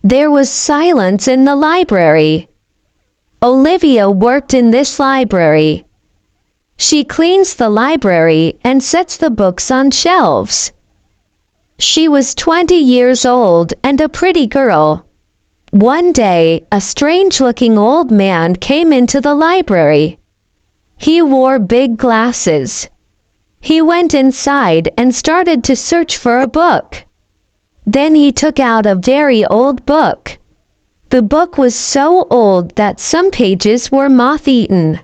There was silence in the library. Olivia worked in this library. She cleans the library and sets the books on shelves. She was 20 years old and a pretty girl. One day, a strange-looking old man came into the library. He wore big glasses. He went inside and started to search for a book. Then he took out a very old book. The book was so old that some pages were moth-eaten.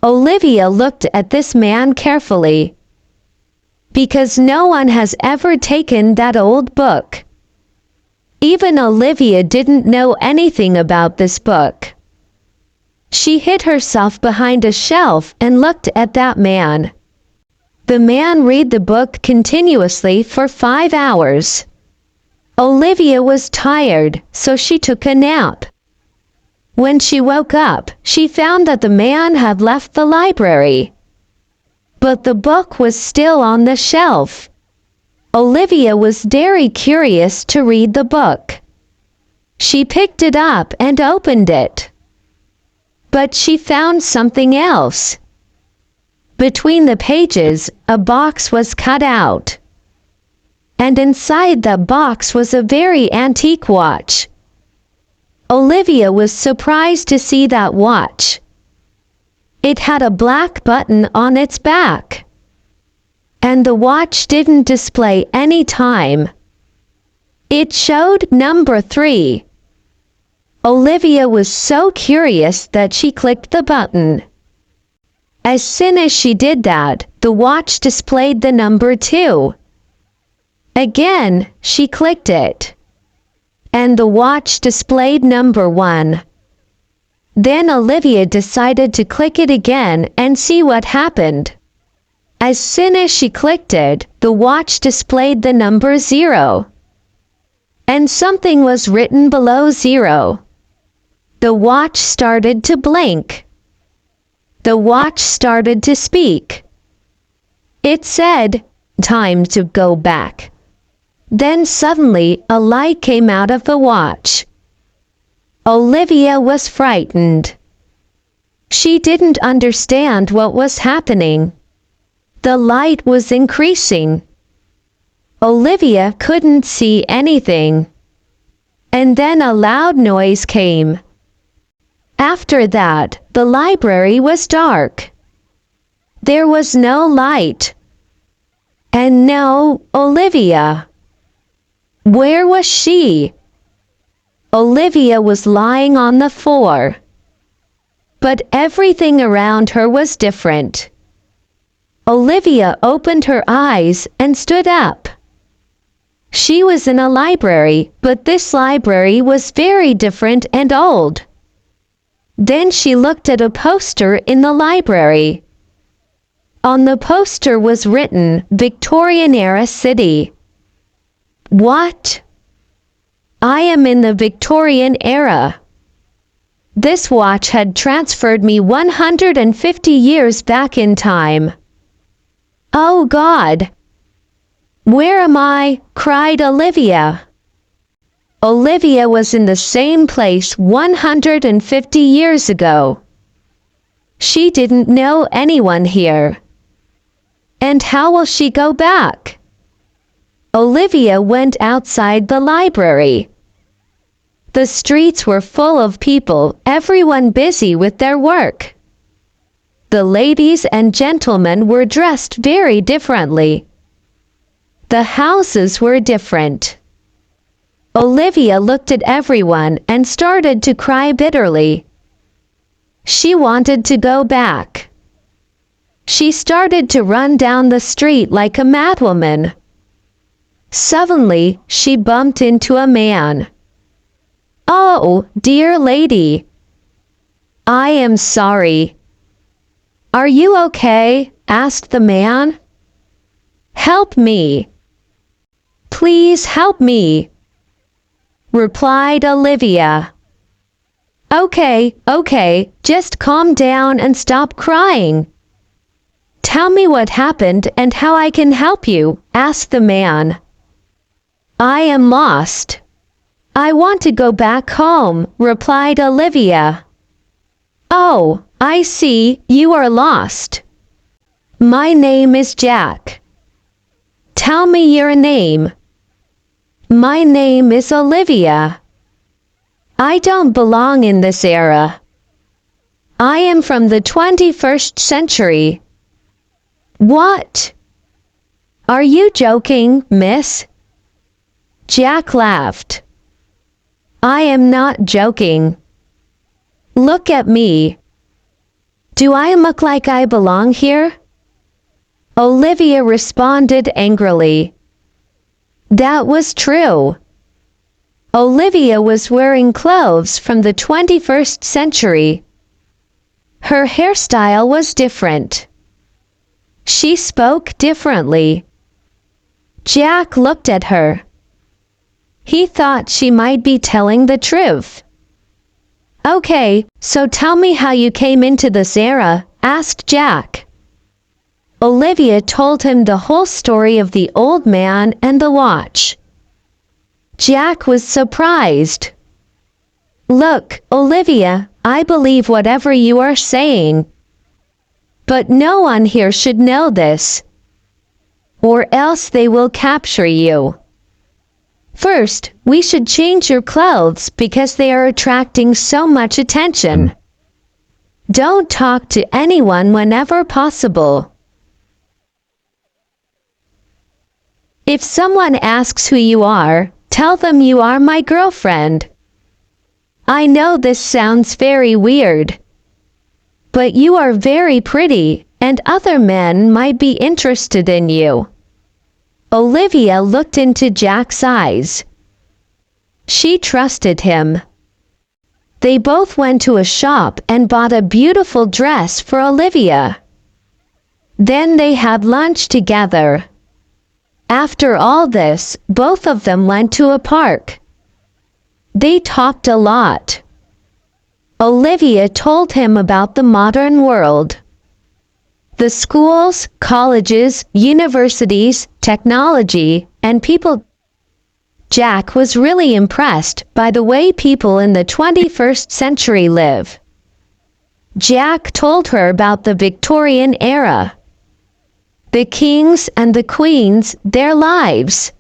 Olivia looked at this man carefully. Because no one has ever taken that old book. Even Olivia didn't know anything about this book. She hid herself behind a shelf and looked at that man. The man read the book continuously for 5 hours. Olivia was tired, so she took a nap. When she woke up, she found that the man had left the library. But the book was still on the shelf. Olivia was very curious to read the book. She picked it up and opened it. But she found something else. Between the pages, a box was cut out. And inside the box was a very antique watch. Olivia was surprised to see that watch. It had a black button on its back. And the watch didn't display any time. It showed number 3. Olivia was so curious that she clicked the button. As soon as she did that, the watch displayed the number 2. Again, she clicked it. And the watch displayed number 1. Then Olivia decided to click it again and see what happened. As soon as she clicked it, the watch displayed the number 0. And something was written below 0. The watch started to blink. The watch started to speak. It said, "Time to go back." Then suddenly a light came out of the watch. Olivia was frightened. She didn't understand what was happening. The light was increasing. Olivia couldn't see anything. And then a loud noise came. After that, the library was dark. There was no light. And no Olivia. Where was she? Olivia was lying on the floor. But everything around her was different. Olivia opened her eyes and stood up. She was in a library, but this library was very different and old. Then she looked at a poster in the library. On the poster was written, "Victorian-era city." What? I am in the Victorian era. This watch had transferred me 150 years back in time. Oh God! Where am I? Cried Olivia. Olivia was in the same place 150 years ago. She didn't know anyone here. And how will she go back? Olivia went outside the library. The streets were full of people, everyone busy with their work. The ladies and gentlemen were dressed very differently. The houses were different. Olivia looked at everyone and started to cry bitterly. She wanted to go back. She started to run down the street like a madwoman. Suddenly, she bumped into a man. "Oh, dear lady. I am sorry." "Are you okay?" asked the man. "Help me. Please help me," replied Olivia. Okay, just calm down and stop crying. Tell me what happened and how I can help you," asked the man. "I am lost. I want to go back home, replied Olivia. Oh, I see, you are lost. My name is Jack. Tell me your name. My name is Olivia. I don't belong in this era. I am from the 21st century. What? Are you joking, miss? Jack laughed. I am not joking. Look at me. Do I look like I belong here? Olivia responded angrily. That was true. Olivia was wearing clothes from the 21st century. Her hairstyle was different. She spoke differently. Jack looked at her. He thought she might be telling the truth. Okay, so tell me how you came into this era, asked Jack. Olivia told him the whole story of the old man and the watch. Jack was surprised. Look, Olivia, I believe whatever you are saying. But no one here should know this, or else they will capture you. First, we should change your clothes because they are attracting so much attention. Don't talk to anyone whenever possible. If someone asks who you are, tell them you are my girlfriend. I know this sounds very weird, but you are very pretty, and other men might be interested in you. Olivia looked into Jack's eyes. She trusted him. They both went to a shop and bought a beautiful dress for Olivia. Then they had lunch together. After all this, both of them went to a park. They talked a lot. Olivia told him about the modern world. The schools, colleges, universities, technology, and people. Jack was really impressed by the way people in the 21st century live. Jack told her about the Victorian era. The kings and the queens, their lives.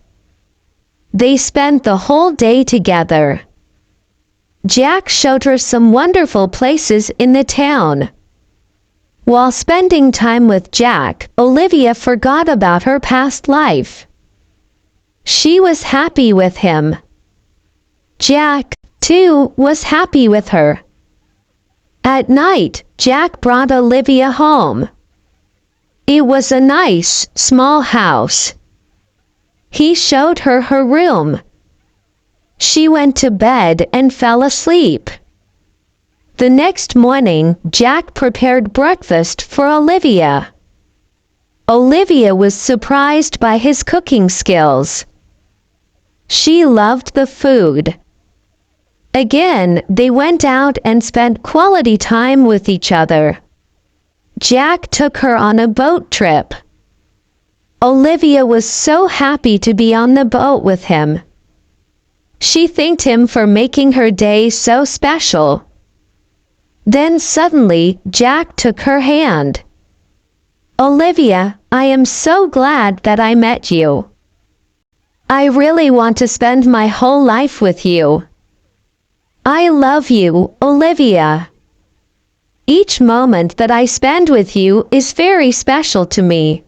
They spent the whole day together. Jack showed her some wonderful places in the town. While spending time with Jack, Olivia forgot about her past life. She was happy with him. Jack, too, was happy with her. At night, Jack brought Olivia home. It was a nice, small house. He showed her her room. She went to bed and fell asleep. The next morning, Jack prepared breakfast for Olivia. Olivia was surprised by his cooking skills. She loved the food. Again, they went out and spent quality time with each other. Jack took her on a boat trip. Olivia was so happy to be on the boat with him. She thanked him for making her day so special. Then suddenly, Jack took her hand. Olivia, I am so glad that I met you. I really want to spend my whole life with you. I love you, Olivia. Each moment that I spend with you is very special to me.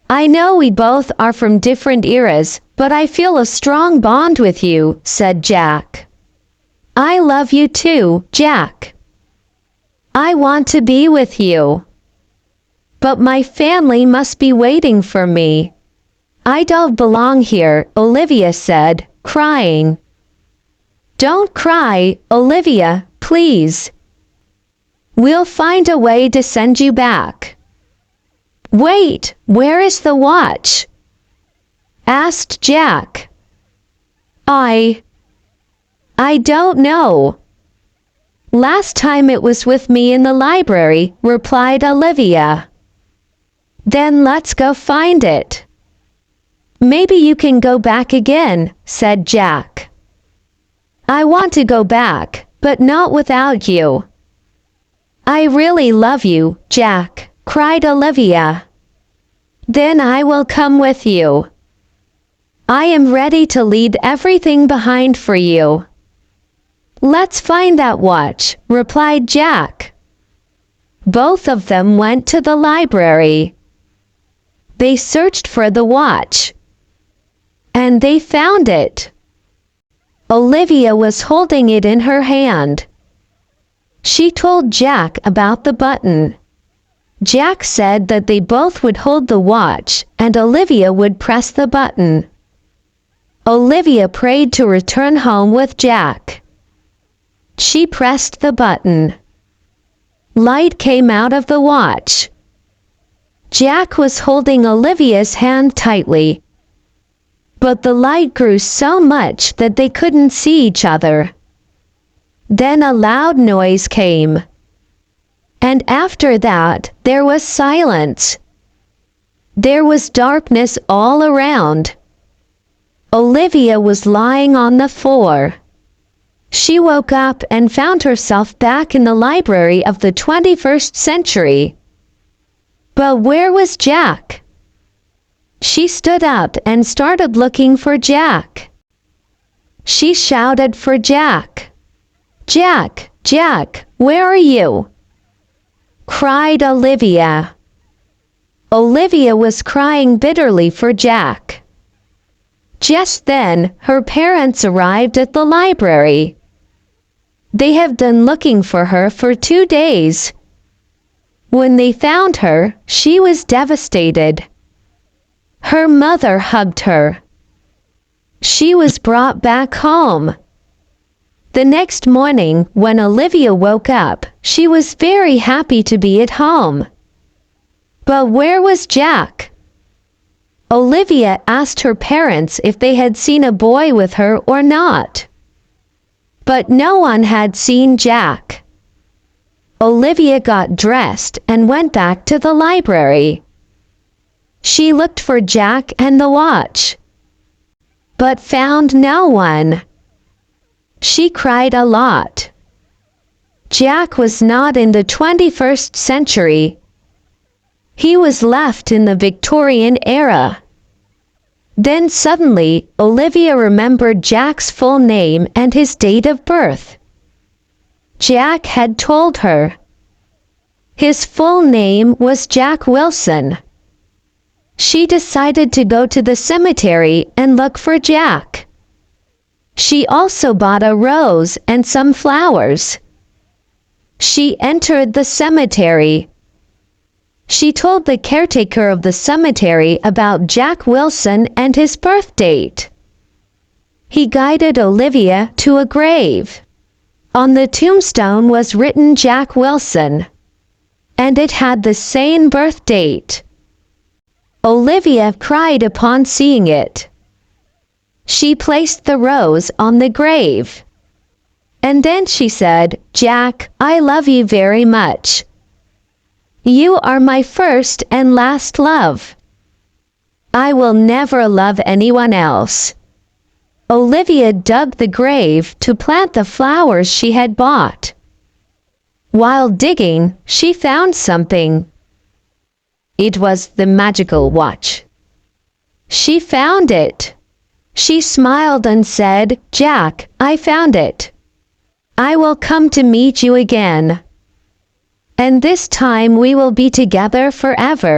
I know we both are from different eras, but I feel a strong bond with you, said Jack. I love you too, Jack. I want to be with you. But my family must be waiting for me. I don't belong here, Olivia said, crying. Don't cry, Olivia, please. We'll find a way to send you back. Wait, where is the watch? Asked Jack. I don't know. Last time it was with me in the library, replied Olivia. Then let's go find it. Maybe you can go back again, said Jack. I want to go back, but not without you. I really love you, Jack, cried Olivia. Then I will come with you. I am ready to leave everything behind for you. Let's find that watch, replied Jack. Both of them went to the library. They searched for the watch. And they found it. Olivia was holding it in her hand. She told Jack about the button. Jack said that they both would hold the watch and Olivia would press the button. Olivia prayed to return home with Jack. She pressed the button. Light came out of the watch. Jack was holding Olivia's hand tightly, but the light grew so much that they couldn't see each other. Then a loud noise came. And after that, there was silence. There was darkness all around. Olivia was lying on the floor. She woke up and found herself back in the library of the 21st century. But where was Jack? She stood up and started looking for Jack. She shouted for Jack. Jack, Jack, where are you? Cried Olivia. Olivia was crying bitterly for Jack. Just then, her parents arrived at the library. They have been looking for her for 2 days. When they found her, she was devastated. Her mother hugged her. She was brought back home. The next morning, when Olivia woke up, she was very happy to be at home. But where was Jack? Olivia asked her parents if they had seen a boy with her or not. But no one had seen Jack. Olivia got dressed and went back to the library. She looked for Jack and the watch, but found no one. She cried a lot. Jack was not in the 21st century. He was left in the Victorian era. Then suddenly, Olivia remembered Jack's full name and his date of birth. Jack had told her. His full name was Jack Wilson. She decided to go to the cemetery and look for Jack. She also bought a rose and some flowers. She entered the cemetery. She told the caretaker of the cemetery about Jack Wilson and his birth date. He guided Olivia to a grave. On the tombstone was written Jack Wilson, and it had the same birth date. Olivia cried upon seeing it. She placed the rose on the grave. And then she said, "Jack, I love you very much. You are my first and last love. I will never love anyone else." Olivia dug the grave to plant the flowers she had bought. While digging, she found something. It was the magical watch. She found it. She smiled and said, "Jack, I found it. I will come to meet you again. And this time we will be together forever."